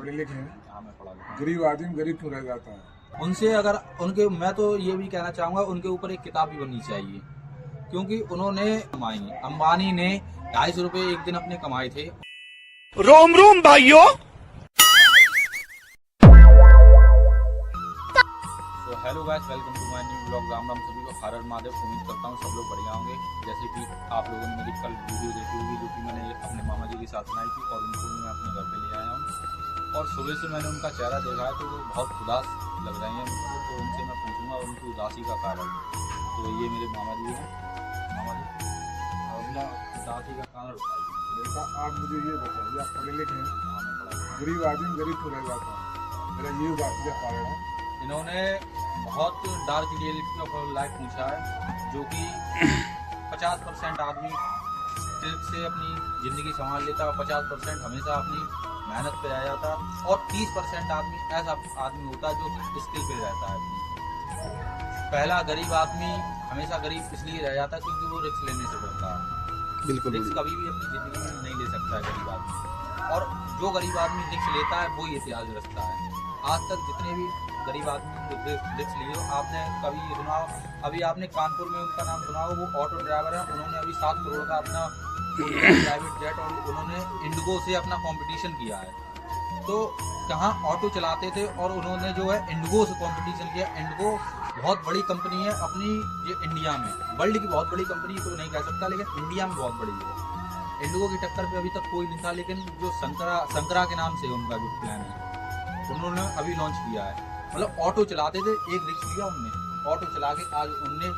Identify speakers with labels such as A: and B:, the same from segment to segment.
A: पढ़े लिखे हैं, गरीब आदमी गरीब क्यों रह जाता है।
B: उनसे अगर उनके, मैं तो ये भी कहना चाहूँगा उनके ऊपर एक किताब भी बननी चाहिए, क्योंकि उन्होंने कमाई, अंबानी ने 250 रुपये एक दिन अपने कमाए थे।
C: रोम रोम भाइयों।
B: तो hello guys, welcome to my new blog. Ram Ram सभी को, हर हर महादेव। उम्मीद करता हूँ सब लोग बढ़िया होंगे। जैसे कि आप लोगों ने मेरी कल वीडियो देखी होगी जो कि मैंने अपने मामा जी के साथ बनाई थी, और उनको भी मैं अपने घर पे ले आया हूँ। और सुबह से मैंने उनका चेहरा देखा है तो वो बहुत उदास लग रहे हैं मुझको। तो उनसे मैं पूछूंगा उनकी उदासी का कारण। तो ये मेरे मामा जी हैं। मामा जी, अपना उदासी का कारण बताइए।
A: बेटा आप मुझे ये बताइए, आप पढ़े लिखे हैं, गरीब आदमी गरीब क्यों रह जाता है, मेरा ये उदासी का कारण है।
B: इन्होंने बहुत डार्क रियलिटी ऑफ लाइफ पूछा है, जो कि 50% आदमी ट्रिक से अपनी ज़िंदगी संभाल लेता है, 50% हमेशा अपनी मेहनत पे रह जाता है, और 30% आदमी ऐसा आदमी होता है जो कि स्किल पे रहता है अपनी। पहला गरीब आदमी हमेशा गरीब इसलिए रह जाता है क्योंकि वो रिस्क लेने से डरता है।
A: बिल्कुल
B: रिस्क कभी भी अपनी ज़िंदगी में नहीं ले सकता है गरीब आदमी, और जो गरीब आदमी रिस्क लेता है वो इतिहास रचता है। आज तक जितने भी गरीब आदमी रिस्क लिए आपने कभी सुना, अभी आपने कानपुर में उनका नाम सुना हो, वो ऑटो ड्राइवर है। उन्होंने अभी 7 करोड़ का अपना प्राइवेट जेट, और उन्होंने इंडिगो से अपना कंपटीशन किया है। तो कहाँ ऑटो चलाते थे और उन्होंने जो है इंडिगो से कंपटीशन किया। इंडिगो बहुत बड़ी कंपनी है अपनी ये इंडिया में, वर्ल्ड की बहुत बड़ी कंपनी तो नहीं कह सकता, लेकिन इंडिया में बहुत बड़ी है। इंडिगो की टक्कर पे अभी तक कोई नहीं था, लेकिन जो संकरा के नाम से उनका जो प्लान है उन्होंने अभी लॉन्च किया है। मतलब ऑटो चलाते थे, एक रिक्शा लिया उनने, ऑटो चला के आज उनने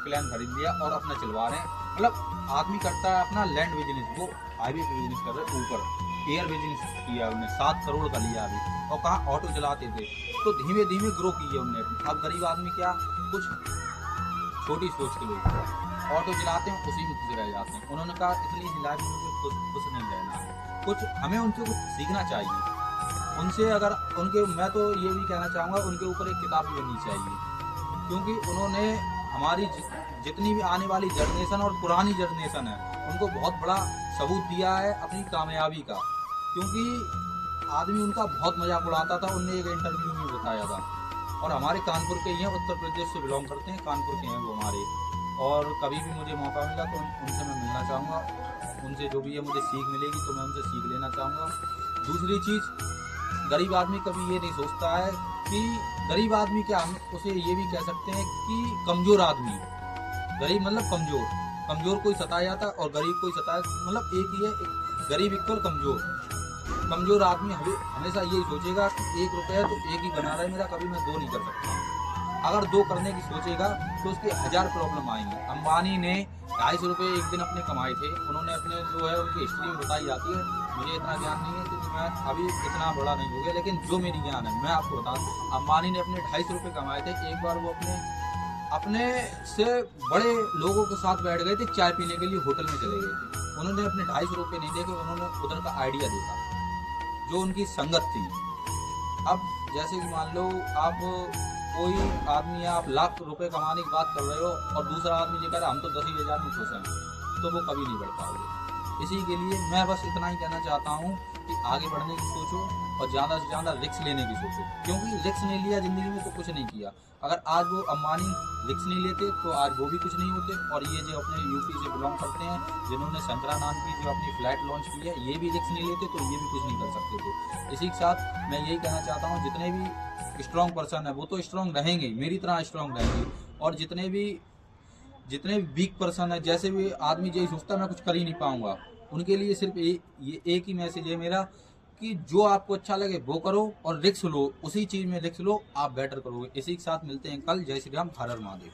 B: प्लान खरीद लिया और अपना चलवा रहे हैं। मतलब आदमी करता है अपना लैंड बिजनेस, वो हाईवे पे बिजनेस कर रहे हैं, ऊपर एयर बिजनेस किया उन्होंने, 7 करोड़ का लिया अभी। और कहाँ ऑटो चलाते थे, तो धीमे धीमे ग्रो किए उनने। अब गरीब आदमी क्या, कुछ छोटी सोच के लोग ऑटो चलाते हैं, उसी में खुश रह जाते हैं। उन्होंने कहा इतनी लाइफ में मुझे खुश नहीं रहना, कुछ हमें उनसे कुछ सीखना चाहिए। उनसे अगर उनके, मैं तो ये भी कहना चाहूँगा उनके ऊपर एक किताब भी बननी चाहिए, क्योंकि उन्होंने हमारी जितनी भी आने वाली जनरेशन और पुरानी जनरेशन है उनको बहुत बड़ा सबूत दिया है अपनी कामयाबी का। क्योंकि आदमी उनका बहुत मजाक उड़ाता था, उनने एक इंटरव्यू में बताया था। और हमारे कानपुर के ही हैं, उत्तर प्रदेश से बिलोंग करते हैं, कानपुर के हैं वो हमारे। और कभी भी मुझे मौका मिला तो उनसे मैं मिलना चाहूँगा, उनसे जो भी है मुझे सीख मिलेगी तो मैं उनसे सीख लेना चाहूँगा। दूसरी चीज़, गरीब आदमी कभी ये नहीं सोचता है कि गरीब आदमी क्या, हम उसे ये भी कह सकते हैं कि कमज़ोर आदमी। गरीब मतलब कमज़ोर, कमज़ोर कोई सताया जाता है और गरीब कोई सताया, मतलब एक ही है, गरीब इक्वल कमज़ोर। कमज़ोर आदमी हमेशा यही सोचेगा कि 1 रुपया तो एक ही बना रहा है मेरा, कभी मैं 2 नहीं कर सकता। अगर 2 करने की सोचेगा तो उसके 1000 प्रॉब्लम आएंगी। अंबानी ने 250 रुपये एक दिन अपने कमाए थे। उन्होंने अपने जो है उनकी हिस्ट्री में बताई जाती है, मुझे इतना ज्ञान नहीं है क्योंकि मैं अभी इतना बड़ा नहीं हो गया, लेकिन जो मेरी ज्ञान है मैं आपको बता दूँ। अंबानी ने अपने 250 रुपये कमाए थे। एक बार वो अपने से बड़े लोगों के साथ बैठ गए थे, चाय पीने के लिए होटल में चले गए थे। उन्होंने अपने 250 रुपये नहीं देखे, उन्होंने उधर का आइडिया देखा जो उनकी संगत थी। अब जैसे कि मान लो आप कोई आदमी है, आप लाख रुपए कमाने की बात कर रहे हो और दूसरा आदमी ये कह रहा है हम तो 10,000 में खुश हैं, तो वो कभी नहीं बढ़ पाओगे। इसी के लिए मैं बस इतना ही कहना चाहता हूँ कि आगे बढ़ने की सोचो और ज़्यादा से ज़्यादा रिस्क लेने की सोचो, क्योंकि रिस्क नहीं लिया ज़िंदगी में तो कुछ नहीं किया। अगर आज वो अंबानी रिस्क नहीं लेते तो आज वो भी कुछ नहीं होते। और ये जो अपने यूपी से बिलोंग करते हैं, जिन्होंने संकरा नाम की जो अपनी फ्लाइट लॉन्च की है, ये भी रिस्क नहीं लेते तो ये भी कुछ नहीं कर सकते थे। इसी के साथ मैं यही कहना चाहता हूँ, जितने भी स्ट्रॉन्ग पर्सन है वो तो स्ट्रॉन्ग रहेंगे, मेरी तरह स्ट्रॉन्ग रहेंगे। और जितने भी वीक पर्सन है, जैसे भी आदमी यही सोचता है मैं कुछ कर ही नहीं पाऊंगा, उनके लिए सिर्फ ये एक ही मैसेज है मेरा कि जो आपको अच्छा लगे वो करो और रिस्क लो, उसी चीज़ में रिस्क लो, आप बेटर करोगे। इसी के साथ मिलते हैं कल। जय श्री राम, हर हर महादेव।